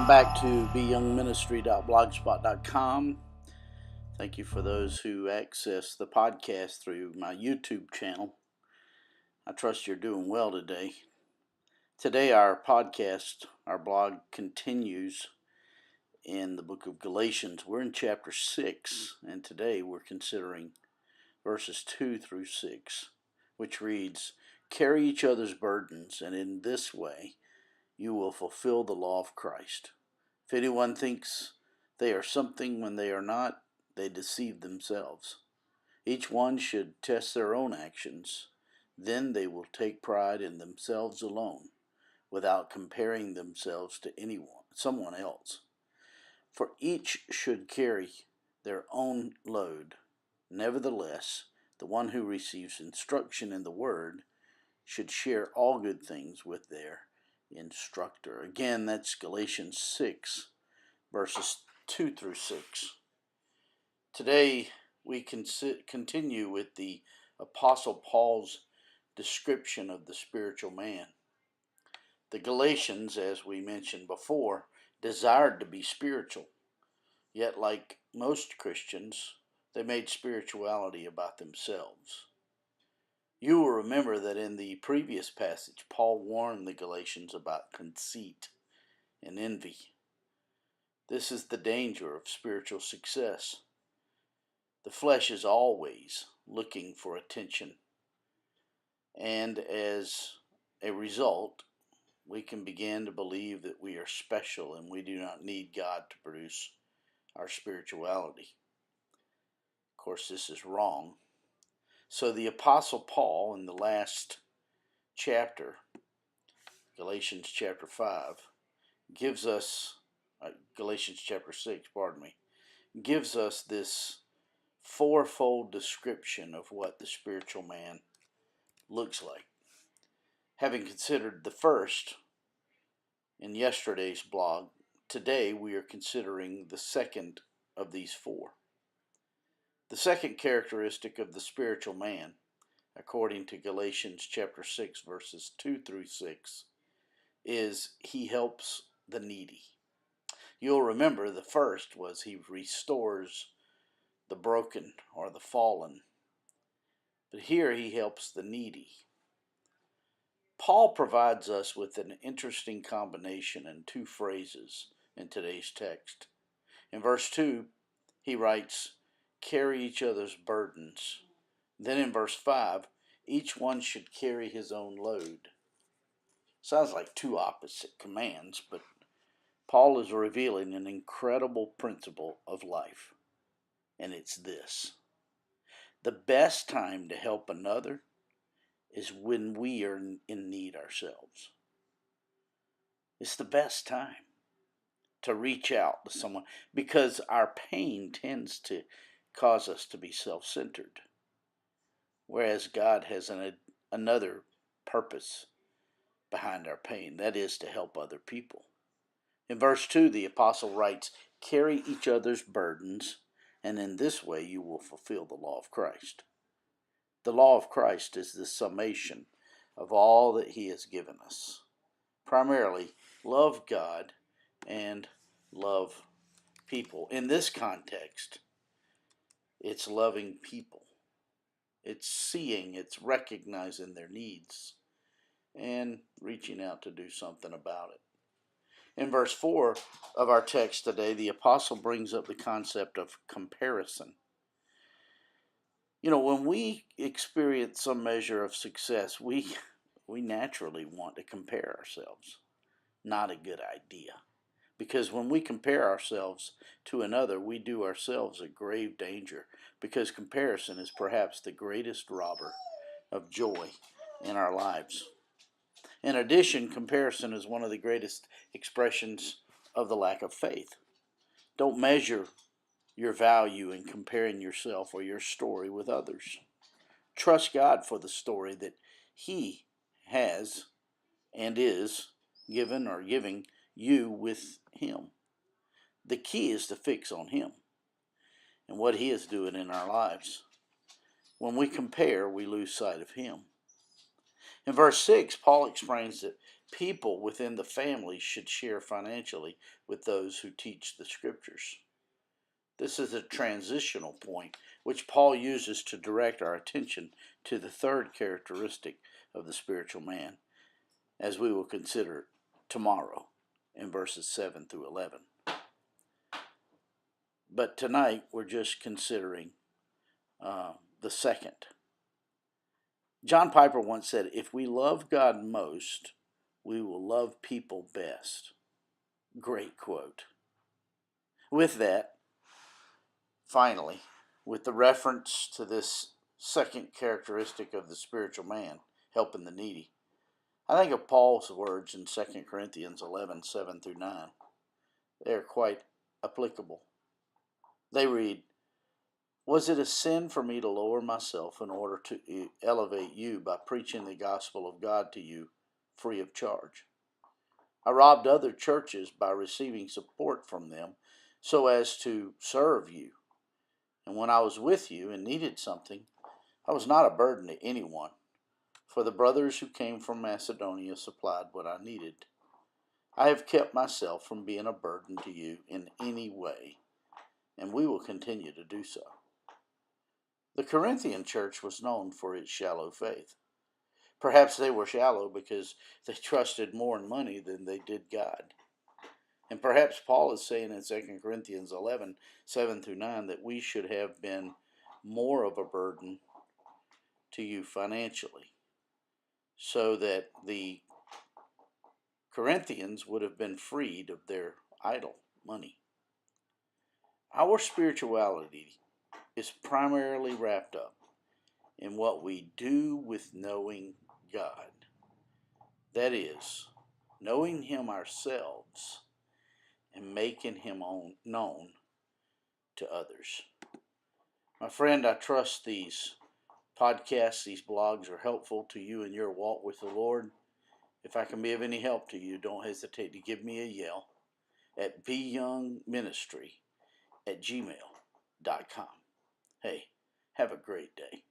back to beyoungministry.blogspot.com. Thank you for those who access the podcast through my YouTube channel. I trust you're doing well today. Today our podcast, our blog continues in the book of Galatians. We're in chapter 6, and today we're considering verses 2 through 6, which reads, "Carry each other's burdens, and in this way you will fulfill the law of Christ. If anyone thinks they are something when they are not, they deceive themselves. Each one should test their own actions. Then they will take pride in themselves alone, without comparing themselves to someone else. For each should carry their own load. Nevertheless, the one who receives instruction in the word should share all good things with their instructor." Again, that's Galatians 6, verses 2 through 6. Today, we continue with the Apostle Paul's description of the spiritual man. The Galatians, as we mentioned before, desired to be spiritual. Yet, like most Christians, they made spirituality about themselves. You will remember that in the previous passage, Paul warned the Galatians about conceit and envy. This is the danger of spiritual success. The flesh is always looking for attention, and as a result, we can begin to believe that we are special and we do not need God to produce our spirituality. Of course, this is wrong. So the Apostle Paul, in the last chapter, Galatians chapter 5, gives us, Galatians chapter 6, gives us this fourfold description of what the spiritual man looks like. Having considered the first in yesterday's blog, today we are considering the second of these four. The second characteristic of the spiritual man, according to Galatians chapter 6, verses 2 through 6, is he helps the needy. You'll remember the first was he restores the broken or the fallen. But here he helps the needy. Paul provides us with an interesting combination in two phrases in today's text. In verse 2, he writes, "Carry each other's burdens." Then in verse 5, each one should carry his own load. Sounds like two opposite commands, but Paul is revealing an incredible principle of life, and it's this: the best time to help another is when we are in need ourselves. It's the best time to reach out to someone because our pain tends to cause us to be self-centered, whereas God has another purpose behind our pain, that is to help other people. In verse 2, the apostle writes, "Carry each other's burdens, and in this way you will fulfill the law of Christ." The law of Christ is the summation of all that he has given us. Primarily, love God and love people. In this context, it's loving people. It's seeing, it's recognizing their needs, and reaching out to do something about it. In verse 4 of our text today, the apostle brings up the concept of comparison. You know, when we experience some measure of success, we naturally want to compare ourselves. Not a good idea. Because when we compare ourselves to another, we do ourselves a grave danger, because comparison is perhaps the greatest robber of joy in our lives. In addition, comparison is one of the greatest expressions of the lack of faith. Don't measure your value in comparing yourself or your story with others. Trust God for the story that he has and is giving you with him. The key is to fix on him and what he is doing in our lives. When we compare, we lose sight of him. In verse 6, Paul explains that people within the family should share financially with those who teach the scriptures. This is a transitional point which Paul uses to direct our attention to the third characteristic of the spiritual man, as we will consider tomorrow in verses 7 through 11. But tonight we're just considering the second. John Piper once said, "If we love God most, we will love people best." Great quote. With that, finally, with the reference to this second characteristic of the spiritual man, helping the needy, I think of Paul's words in 2 Corinthians 11, 7 through 9. They are quite applicable. They read, "Was it a sin for me to lower myself in order to elevate you by preaching the gospel of God to you free of charge? I robbed other churches by receiving support from them so as to serve you. And when I was with you and needed something, I was not a burden to anyone, for the brothers who came from Macedonia supplied what I needed. I have kept myself from being a burden to you in any way, and we will continue to do so." The Corinthian church was known for its shallow faith. Perhaps they were shallow because they trusted more in money than they did God. And perhaps Paul is saying in 2 Corinthians 11, 7 through 9, that we should have been more of a burden to you financially, so that the Corinthians would have been freed of their idol money. Our spirituality is primarily wrapped up in what we do with knowing God. That is, knowing Him ourselves and making Him known to others. My friend, I trust these podcasts, these blogs are helpful to you in your walk with the Lord. If I can be of any help to you, don't hesitate to give me a yell at beyoungministry@gmail.com. Hey, have a great day.